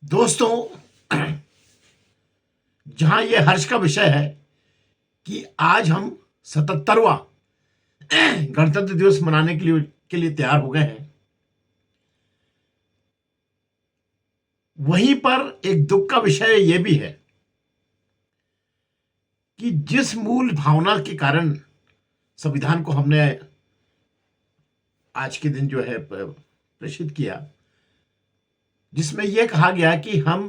दोस्तों, जहां ये हर्ष का विषय है कि आज हम 77वां गणतंत्र दिवस मनाने के लिए तैयार हो गए हैं, वहीं पर एक दुख का विषय यह भी है कि जिस मूल भावना के कारण संविधान को हमने आज के दिन जो है प्रेषित किया, जिसमें यह कहा गया कि हम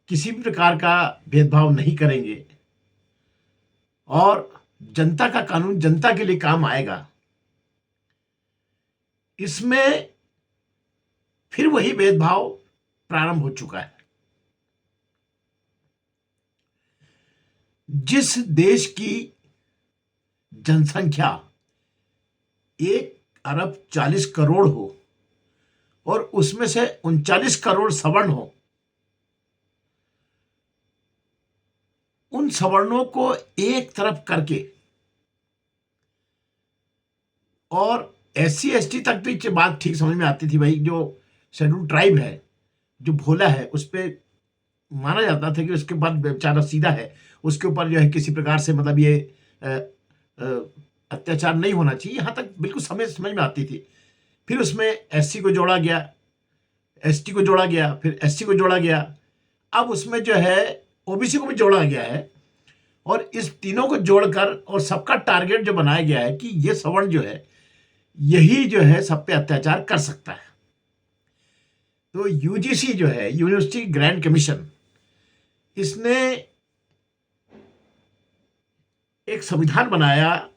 किसी भी प्रकार का भेदभाव नहीं करेंगे और जनता का कानून जनता के लिए काम आएगा, इसमें फिर वही भेदभाव प्रारंभ हो चुका है। जिस देश की जनसंख्या 1 अरब 40 करोड़ हो और उसमें से 39 करोड़ सवर्ण हो, उन सवर्णों को एक तरफ करके और SC ST तक भी ये बात ठीक समझ में आती थी। भाई, जो शेड्यूल ट्राइब है, जो भोला है, उस पे माना जाता था कि उसके बाद बेचारा सीधा है, उसके ऊपर जो है किसी प्रकार से मतलब ये अत्याचार नहीं होना चाहिए, यहां तक बिल्कुल समझ में आती थी। फिर उसमें SC को जोड़ा गया, ST को जोड़ा गया, फिर SC को जोड़ा गया, अब उसमें जो है OBC को भी जोड़ा गया है। और इस तीनों को जोड़कर और सबका टारगेट जो बनाया गया है कि ये सवर्ण जो है यही जो है सब पे अत्याचार कर सकता है। तो UGC जो है, यूनिवर्सिटी ग्रांट कमीशन, इसने एक संविधान बनाया।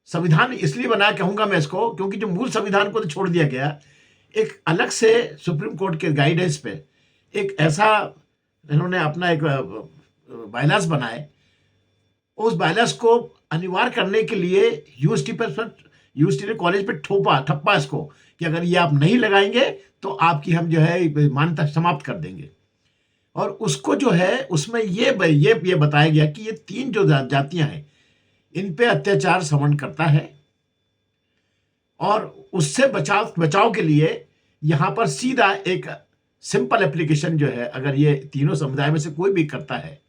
संविधान इसलिए बनाया कहूंगा मैं इसको, क्योंकि जो मूल संविधान को तो छोड़ दिया गया, एक अलग से सुप्रीम कोर्ट के गाइडेंस पे एक ऐसा इन्होंने अपना एक बायलास बनाए। उस बायलास को अनिवार्य करने के लिए यूनिवर्सिटी ने कॉलेज पे ठप्पा इसको कि अगर ये आप नहीं लगाएंगे तो आपकी हम जो है मान्यता समाप्त कर देंगे। और उसको जो है उसमें ये बताया गया कि ये 3 जो जातियां हैं, इन पे अत्याचार सवर्ण करता है और उससे बचाव के लिए यहां पर सीधा एक सिंपल एप्लीकेशन जो है, अगर ये तीनों समुदाय में से कोई भी करता है,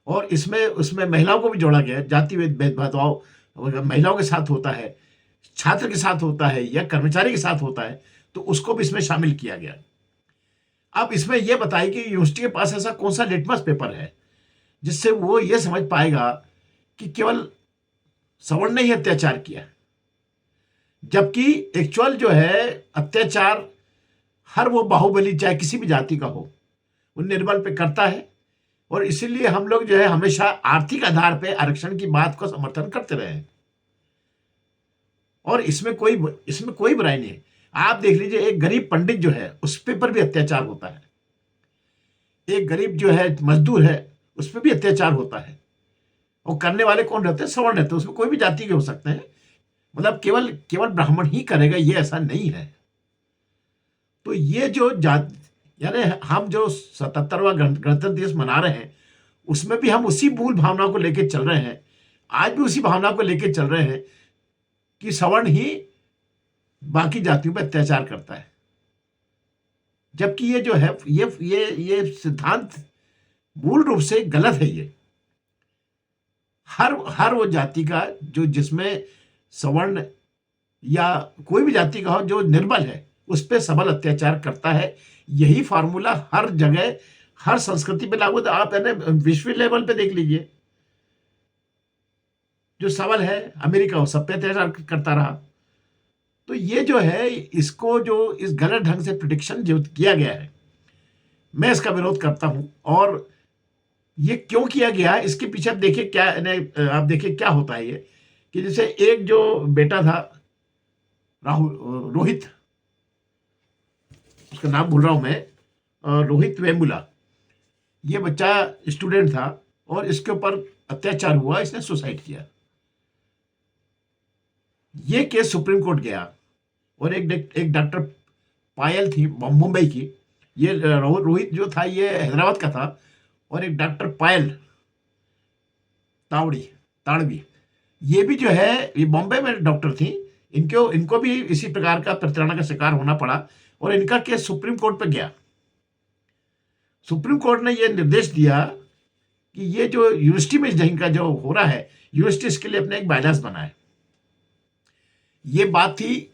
और उसमें महिलाओं को भी जोड़ा गया है। जाति भेदभाव महिलाओं के साथ होता है, छात्र के साथ होता है या कर्मचारी के साथ होता है, तो उसको भी इसमें शामिल किया गया। अब इसमें यह बताइए कि यूनिवर्सिटी के पास ऐसा कौन सा लिटमस पेपर है जिससे वो ये समझ पाएगा कि केवल सवर्ण ने ही अत्याचार किया, जबकि एक्चुअल जो है अत्याचार हर वो बाहुबली चाहे किसी भी जाति का हो, वो निर्बल पे करता है। और इसीलिए हम लोग जो है हमेशा आर्थिक आधार पे आरक्षण की बात को समर्थन करते रहे हैं, और इसमें कोई बुराई नहीं है। आप देख लीजिए, एक गरीब पंडित जो है उस पर भी अत्याचार होता है, एक गरीब जो है मजदूर है उस पर भी अत्याचार होता है। और करने वाले कौन रहते हैं? सवर्ण रहते हैं। उसमें कोई भी जाति के हो सकते हैं, मतलब केवल ब्राह्मण ही करेगा ये ऐसा नहीं है। तो ये जो जाति, यानी हम जो 77वां गणतंत्र दिवस मना रहे हैं, उसमें भी हम उसी मूल भावना को लेकर चल रहे हैं। आज भी उसी भावना को लेकर चल रहे हैं कि सवर्ण ही बाकी जातियों पर अत्याचार करता है, जबकि ये जो है ये सिद्धांत मूल रूप से गलत है। ये हर वो जाति का जो जिसमें सवर्ण या कोई भी जाति का हो जो निर्बल है, उस पर सबल अत्याचार करता है। यही फार्मूला हर जगह हर संस्कृति पे लागू। आप विश्व लेवल पे देख लीजिए, जो सबल है अमेरिका, वो सब पे अत्याचार करता रहा। तो ये जो है इसको जो इस गलत ढंग से प्रिडिक्शन जो किया गया है, मैं इसका विरोध करता हूं। और ये क्यों किया गया है, इसके पीछे देखिए क्या, आप देखिए क्या होता है ये, कि जैसे एक जो बेटा था रोहित, उसका नाम भूल रहा हूं मैं, रोहित वेमुला, ये बच्चा स्टूडेंट था और इसके ऊपर अत्याचार हुआ, इसने सुसाइड किया। ये केस सुप्रीम कोर्ट गया और एक डॉक्टर पायल थी मुंबई की, ये रोहित जो था ये हैदराबाद का था, और एक डॉक्टर पायल ताड़वी, ये भी जो है ये बॉम्बे में डॉक्टर थी। इनको भी इसी प्रकार का प्रताड़ना का शिकार होना पड़ा और इनका केस सुप्रीम कोर्ट पे गया। सुप्रीम कोर्ट ने यह निर्देश दिया कि ये जो यूनिवर्सिटी में जहीं का जो हो रहा है, यूनिवर्सिटी इसके लिए अपने एक बायलास बनाए। ये बात थी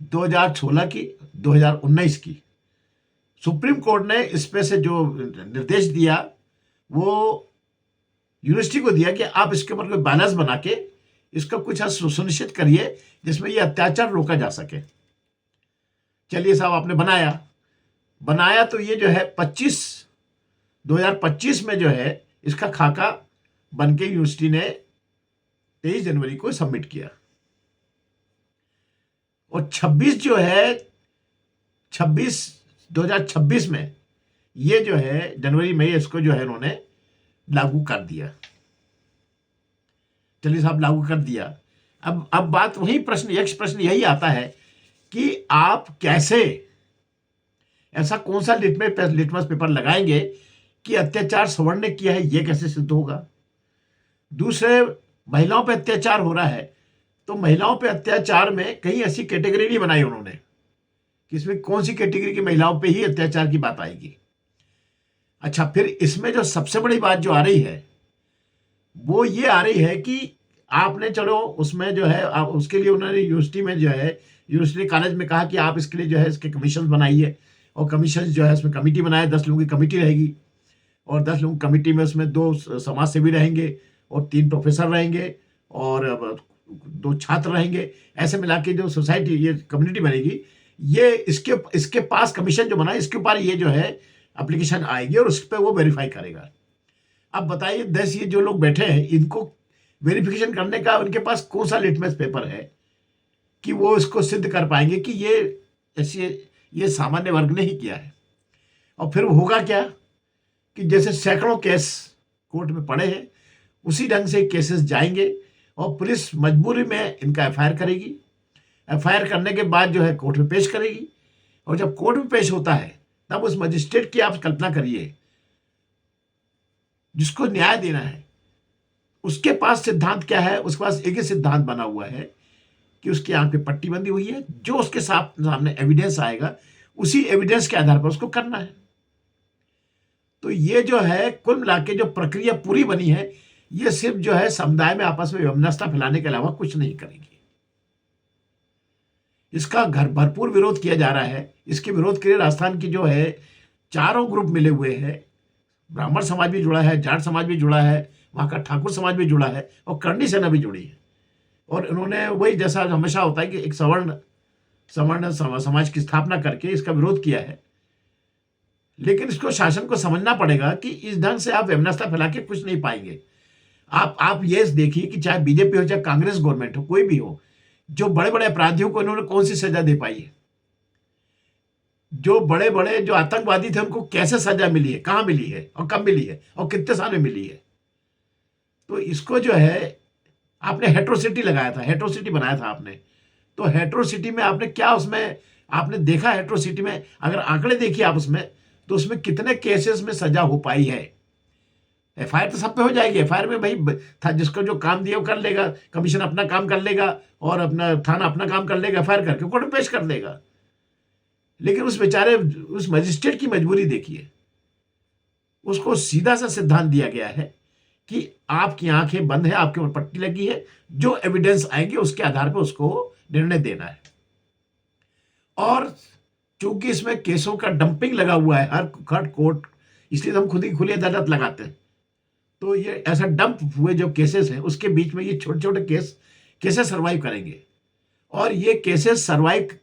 2016 की, 2019 की। सुप्रीम कोर्ट ने इस पे से जो निर्देश दिया वो यूनिवर्सिटी को दिया कि आप इसके ऊपर कोई बैलेंस बना के इसका कुछ सुनिश्चित करिए जिसमें ये अत्याचार रोका जा सके। चलिए साहब, आपने बनाया तो ये जो है 2025 में जो है इसका खाका बन के यूनिवर्सिटी ने 23 जनवरी को सबमिट किया। और 2026 में ये जो है जनवरी में इसको जो है उन्होंने लागू कर दिया। चलिए साहब, लागू कर दिया। अब बात वही प्रश्न यही आता है कि आप कैसे, ऐसा कौन सा लिटमस पेपर लगाएंगे कि अत्याचार सवर्ण ने किया है, ये कैसे सिद्ध होगा। दूसरे, महिलाओं पे अत्याचार हो रहा है तो महिलाओं पे अत्याचार में कहीं ऐसी कैटेगरी नहीं बनाई उन्होंने कि इसमें कौन सी कैटेगरी की महिलाओं पे ही अत्याचार की बात आएगी। अच्छा, फिर इसमें जो सबसे बड़ी बात जो आ रही है वो ये आ रही है कि आपने, चलो उसमें जो है आप उसके लिए उन्होंने यूनिवर्सिटी में जो है यूनिवर्सिटी कॉलेज में कहा कि आप इसके लिए जो है इसके कमीशन बनाइए, और कमीशन जो है उसमें कमेटी बनाए, 10 लोगों की कमेटी रहेगी, और 10 लोगों की कमेटी में उसमें 2 समाज सेवी रहेंगे और 3 प्रोफेसर रहेंगे और 2 छात्र रहेंगे। ऐसे मिला के जो सोसाइटी, ये कम्युनिटी बनेगी, ये इसके पास कमीशन जो बना इसके ऊपर ये जो है एप्लीकेशन आएगी और उस पर वो वेरीफाई करेगा। अब बताइए 10 ये जो लोग बैठे हैं इनको वेरिफिकेशन करने का उनके पास कौन सा लिटमस पेपर है कि वो इसको सिद्ध कर पाएंगे कि ये सामान्य वर्ग ने ही किया है। और फिर होगा क्या कि जैसे सैकड़ों केस कोर्ट में पड़े हैं उसी ढंग से केसेस जाएंगे और पुलिस मजबूरी में इनका एफआईआर करेगी। एफआईआर करने के बाद जो है कोर्ट में पेश करेगी, और जब कोर्ट में पेश होता है तब उस मजिस्ट्रेट की आप कल्पना करिए जिसको न्याय देना है, उसके पास सिद्धांत क्या है। उसके पास एक ही सिद्धांत बना हुआ है कि उसकी आंख पे पट्टी बंधी हुई है, जो उसके सामने एविडेंस आएगा उसी एविडेंस के आधार पर उसको करना है। तो ये जो है कुल मिला के जो प्रक्रिया पूरी बनी है, ये सिर्फ जो है समुदाय में आपस में वैमनस्यता फैलाने के अलावा कुछ नहीं करेगी। इसका भरपूर विरोध किया जा रहा है। इसके विरोध के लिए राजस्थान की जो है चारों ग्रुप मिले हुए हैं। ब्राह्मण समाज भी जुड़ा है, जाट समाज भी जुड़ा है, वहाँ का ठाकुर समाज भी जुड़ा है और करणी सेना भी जुड़ी है। और इन्होंने वही, जैसा हमेशा होता है कि एक सवर्ण समाज की स्थापना करके इसका विरोध किया है। लेकिन इसको शासन को समझना पड़ेगा कि इस ढंग से आप वैमनस्यता फैला के कुछ नहीं पाएंगे। आप ये देखिए कि चाहे बीजेपी हो चाहे कांग्रेस गवर्नमेंट हो, कोई भी हो, जो बड़े बड़े अपराधियों को इन्होंने कौन सी सजा दे पाई है। जो बड़े बड़े जो आतंकवादी थे उनको कैसे सजा मिली है, कहां मिली है और कब मिली है और कितने साल में मिली है। तो इसको जो है आपने हेट्रोसिटी लगाया था, हेट्रोसिटी बनाया था आपने। तो हेट्रोसिटी में आपने क्या, उसमें आपने देखा हेट्रोसिटी में अगर आंकड़े देखिए आप उसमें, तो उसमें कितने केसेस में सजा हो पाई है। एफआईआर तो सब पे हो जाएगी। एफआईआर में भाई था जिसको जो काम दिया वो कर लेगा, कमीशन अपना काम कर लेगा और अपना थाना अपना काम कर लेगा, एफआईआर करके कोर्ट में पेश कर देगा। लेकिन उस बेचारे उस मजिस्ट्रेट की मजबूरी देखिए, उसको सीधा सा सिद्धांत दिया गया है कि आपकी आंखें बंद है, आपके ऊपर पट्टी लगी है, जो एविडेंस आएंगे उसके आधार पर उसको निर्णय देना है। और चूंकि इसमें केसों का डंपिंग लगा हुआ है हर कोर्ट, इसलिए हम खुद ही खुली अदालत लगाते हैं। तो ये ऐसा डंप हुए जो केसेस हैं उसके बीच में ये छोटे छोटे केसेस सर्वाइव करेंगे। और ये केसेस सर्वाइव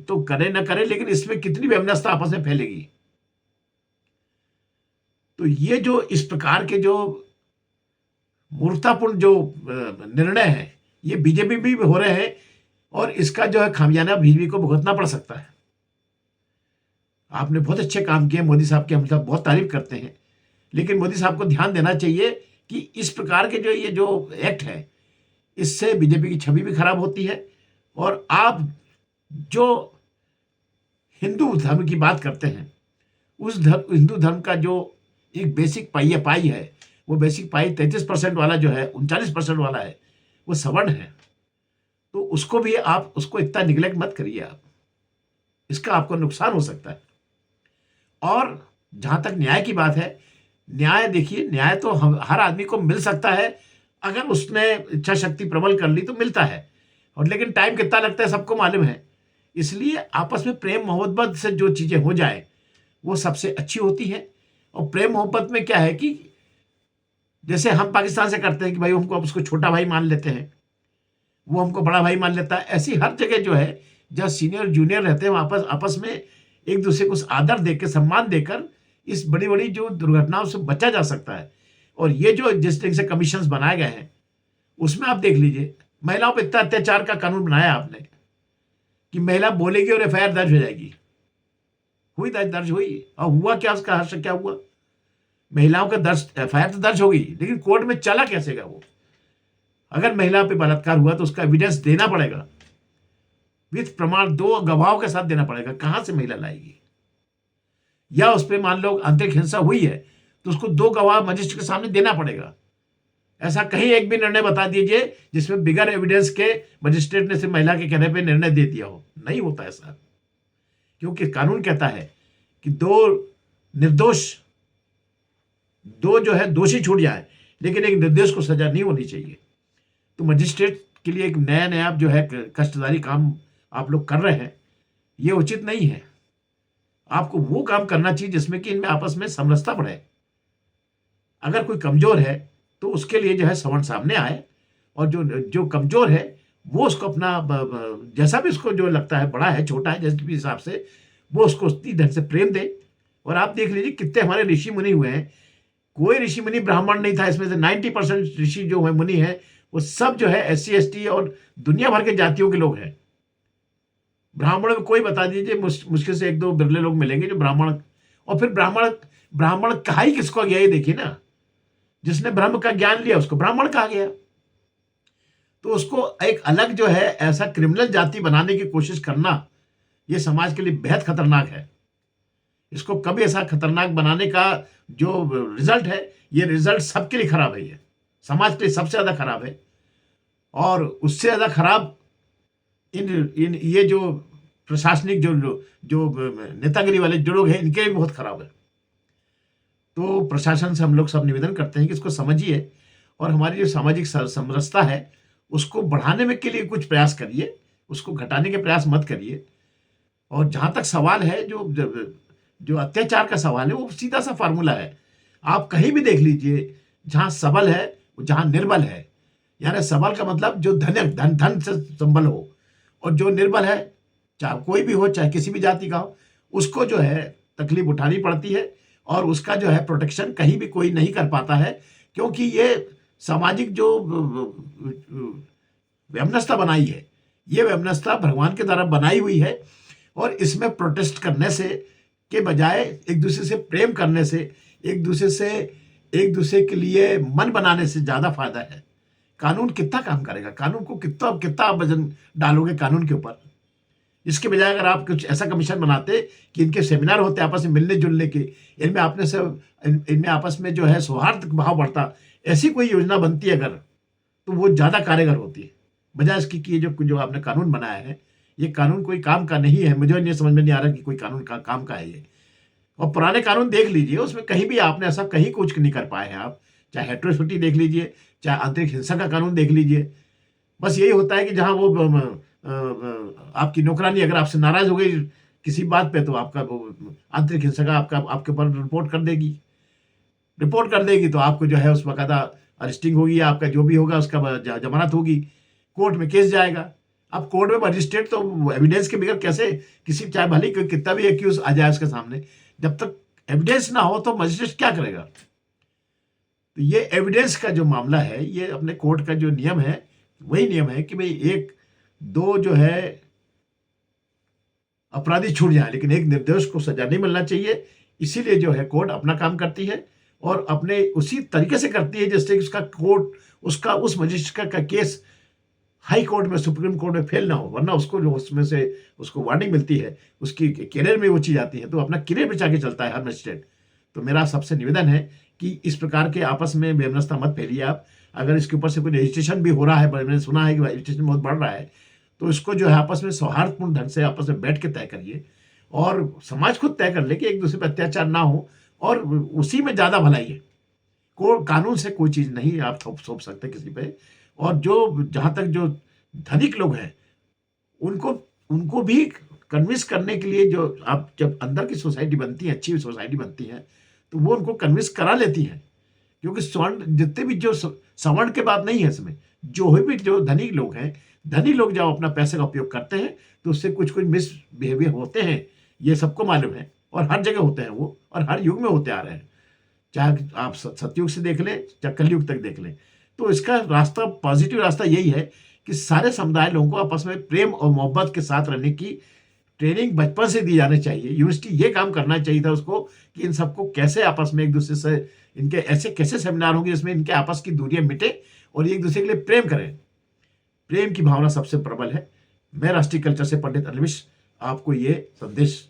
तो करे ना करे, लेकिन इसमें कितनी वैमनस्यता आपस में फैलेगी। तो ये जो इस प्रकार के जो मूर्खतापूर्ण जो निर्णय है ये बीजेपी भी हो रहे हैं, और इसका जो है खामियाजा बीजेपी को भुगतना पड़ सकता है। आपने बहुत अच्छे काम किए मोदी साहब की, हम सब बहुत तारीफ करते हैं, लेकिन मोदी साहब को ध्यान देना चाहिए कि इस प्रकार के जो ये जो एक्ट है इससे बीजेपी की छवि भी खराब होती है। और आप जो हिंदू धर्म की बात करते हैं, उस हिंदू धर्म का जो एक बेसिक पाई है, वो बेसिक पाई 33% वाला जो है, 39% वाला है, वो सवर्ण है। तो उसको भी आप उसको इतना निगलेक्ट मत करिए आप, इसका आपको नुकसान हो सकता है। और जहां तक न्याय की बात है, न्याय देखिए, न्याय तो हर आदमी को मिल सकता है, अगर उसने इच्छा शक्ति प्रबल कर ली तो मिलता है, और लेकिन टाइम कितना लगता है सबको मालूम है। इसलिए आपस में प्रेम मोहब्बत से जो चीजें हो जाए वो सबसे अच्छी होती है। और प्रेम मोहब्बत में क्या है कि जैसे हम पाकिस्तान से करते हैं कि भाई हमको, अब उसको छोटा भाई मान लेते हैं, वो हमको बड़ा भाई मान लेता है, ऐसी हर जगह जो है, जहाँ सीनियर जूनियर रहते हैं आपस आपस में एक दूसरे को आदर देकर, सम्मान देकर इस बड़ी बड़ी जो दुर्घटनाओं से बचा जा सकता है। और ये जो जिस तरह से कमीशंस बनाए गए हैं, उसमें आप देख लीजिए, महिलाओं पर इतना अत्याचार का कानून बनाया आपने कि महिला बोलेगी और एफआईआर दर्ज हो जाएगी। हुई दर्ज हुई, और हुआ क्या, उसका हर्ष क्या हुआ? महिलाओं का दर्ज एफआईआर तो दर्ज होगी, लेकिन कोर्ट में चला कैसे गा वो? अगर महिला पे बलात्कार हुआ तो उसका एविडेंस देना पड़ेगा, विथ प्रमाण, 2 गवाहों के साथ देना पड़ेगा। कहां से महिला लाएगी? या उस पर मान लो आंतरिक हिंसा हुई है तो उसको 2 गवाह मजिस्ट्रेट के सामने देना पड़ेगा। ऐसा कहीं एक भी निर्णय बता दीजिए जिसमें बिगर एविडेंस के मजिस्ट्रेट ने सिर्फ महिला के कहने पे निर्णय दे दिया हो। नहीं होता ऐसा, क्योंकि कानून कहता है कि 2 निर्दोष, 2 जो है दोषी छूट जाए, लेकिन एक निर्दोष को सजा नहीं होनी चाहिए। तो मजिस्ट्रेट के लिए एक नया नया जो है कष्टदारी काम आप लोग कर रहे हैं, ये उचित नहीं है। आपको वो काम करना चाहिए जिसमें कि इनमें आपस में समरसता बढ़े। अगर कोई कमजोर है तो उसके लिए जो है सवर्ण सामने आए, और जो जो कमजोर है वो उसको अपना जैसा भी उसको जो लगता है, बड़ा है छोटा है, जैसे भी हिसाब से वो उसको उसी ढंग से प्रेम दे। और आप देख लीजिए कितने हमारे ऋषि मुनि हुए हैं, कोई ऋषि मुनि ब्राह्मण नहीं था। इसमें से 90% ऋषि जो है मुनि है वो सब जो है SC ST और दुनिया भर के जातियों के लोग हैं। ब्राह्मण में कोई बता दीजिए, मुश्किल से 1-2 बिरले लोग मिलेंगे जो ब्राह्मण। और फिर ब्राह्मण ब्राह्मण कहा ही किसको गया, ये देखिए ना, जिसने ब्रह्म का ज्ञान लिया उसको ब्राह्मण कहा गया। तो उसको एक अलग जो है ऐसा क्रिमिनल जाति बनाने की कोशिश करना, ये समाज के लिए बेहद खतरनाक है। इसको कभी ऐसा खतरनाक बनाने का जो रिजल्ट है, ये रिजल्ट सबके लिए खराब है, ये समाज के लिए सबसे ज्यादा खराब है। और उससे ज्यादा खराब इन ये जो प्रशासनिक जो नेतागिरी वाले जो लोग हैं, इनके भी बहुत खराब है। तो प्रशासन से हम लोग सब निवेदन करते हैं कि इसको समझिए, और हमारी जो सामाजिक समरसता है उसको बढ़ाने में के लिए कुछ प्रयास करिए, उसको घटाने के प्रयास मत करिए। और जहां तक सवाल है जो अत्याचार का सवाल है, वो सीधा सा फार्मूला है। आप कहीं भी देख लीजिए, जहां सबल है जहां निर्बल है, यानी सबल का मतलब जो धन से संबल हो, और जो निर्बल है, चाहे कोई भी हो, चाहे किसी भी जाति का हो, उसको जो है तकलीफ उठानी पड़ती है। और उसका जो है प्रोटेक्शन कहीं भी कोई नहीं कर पाता है, क्योंकि ये सामाजिक जो व्यवस्था बनाई है, ये व्यवस्था भगवान के द्वारा बनाई हुई है। और इसमें प्रोटेस्ट करने से के बजाय एक दूसरे से प्रेम करने से, एक दूसरे के लिए मन बनाने से ज्यादा फायदा है। कानून कितना काम करेगा? कानून को कितना आप वजन डालोगे कानून के ऊपर? इसके बजाय अगर आप कुछ ऐसा कमीशन बनाते कि इनके सेमिनार होते आपस में मिलने जुलने के, इनमें आपस में जो है सौहार्द भाव बढ़ता, ऐसी कोई योजना बनती अगर, तो वो ज्यादा कारगर होती है, बजाय इसकी कि जो आपने कानून बनाया है, ये कानून कोई काम का नहीं है। मुझे ये समझ में नहीं आ रहा कि कोई कानून का काम का है ये। और पुराने कानून देख लीजिए, उसमें कहीं भी आपने ऐसा कहीं कुछ नहीं कर पाए हैं आप। चाहे हेट्रोसिटी देख लीजिए, चाहे आंतरिक हिंसा का कानून देख लीजिए, बस यही होता है कि जहां वो आपकी नौकरानी अगर आपसे नाराज हो गई किसी बात पे, तो आपका आंतरिक हिंसा का आपके ऊपर रिपोर्ट कर देगी, तो आपको जो है उस बकायदा अरेस्टिंग होगी, आपका जो भी होगा उसका जमानत होगी, कोर्ट में केस जाएगा। अब कोर्ट में मजिस्ट्रेट तो एविडेंस के बगैर कैसे, किसी चाहे भले कितना भी एक्यूज आ जाए उसके सामने, जब तक एविडेंस ना हो तो मजिस्ट्रेट क्या करेगा? तो ये एविडेंस का जो मामला है, ये अपने कोर्ट का जो नियम है वही नियम है कि भाई 1-2 जो है अपराधी छूट जाए, लेकिन एक निर्दोष को सजा नहीं मिलना चाहिए। इसीलिए जो है कोर्ट अपना काम करती है, और अपने उसी तरीके से करती है जैसे उसका उस मजिस्ट्रेट का केस हाई कोर्ट में, सुप्रीम कोर्ट में फेल ना हो, वरना उसको जो उसमें से उसको वार्निंग मिलती है, उसकी करियर में वो चीज आती है, तो अपना करियर बचा के चलता है हर मजिस्ट्रेट। तो मेरा सबसे निवेदन है कि इस प्रकार के आपस में बेमनस्ता मत फैलिए आप। अगर इसके ऊपर से कोई रजिस्ट्रेशन भी हो रहा है, मैंने सुना है कि रजिस्ट्रेशन बहुत बढ़ रहा है, तो इसको जो है आपस में सौहार्दपूर्ण ढंग से आपस में बैठ के तय करिए। और समाज खुद तय कर ले कि एक दूसरे पर अत्याचार ना हो, और उसी में ज़्यादा भलाई है। कानून से कोई चीज़ नहीं आप थोप सकते किसी पे। और जो जहाँ तक जो धनिक लोग हैं, उनको उनको भी कन्विंस करने के लिए, जो आप जब अंदर की सोसाइटी बनती है, अच्छी सोसाइटी बनती है, तो वो उनको कन्विंस करा लेती है। क्योंकि स्वर्ण जितने भी जो सवर्ण के बात नहीं है इसमें, जो भी जो धनी लोग हैं, धनी लोग जब अपना पैसे का उपयोग करते हैं तो उससे कुछ कुछ मिसबिहेवियर होते हैं, ये सबको मालूम है, और हर जगह होते हैं वो, और हर युग में होते आ रहे हैं। चाहे आप सतयुग से देख लें, चाहे कलयुग तक देख लें। तो इसका रास्ता, पॉजिटिव रास्ता यही है कि सारे समुदाय लोगों को आपस में प्रेम और मोहब्बत के साथ रहने की ट्रेनिंग बचपन से दी जानी चाहिए। यूनिवर्सिटी ये काम करना चाहिए था उसको कि इन सबको कैसे आपस में एक दूसरे से, इनके ऐसे कैसे सेमिनार होंगे जिसमें इनके आपस की दूरियां मिटे और एक दूसरे के लिए प्रेम करें। प्रेम की भावना सबसे प्रबल है। मैं राष्ट्रीय कल्चर से पंडित अनिमिष आपको ये संदेश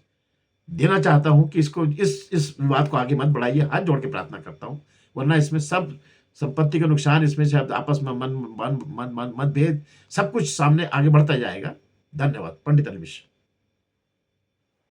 देना चाहता हूं कि इसको, इस विवाद को आगे मत बढ़ाइए, हाथ जोड़ के प्रार्थना करता हूं। वरना इसमें सब संपत्ति का नुकसान, इसमें से आपस में मतभेद सब कुछ सामने आगे बढ़ता जाएगा। धन्यवाद। पंडित अनिमिष।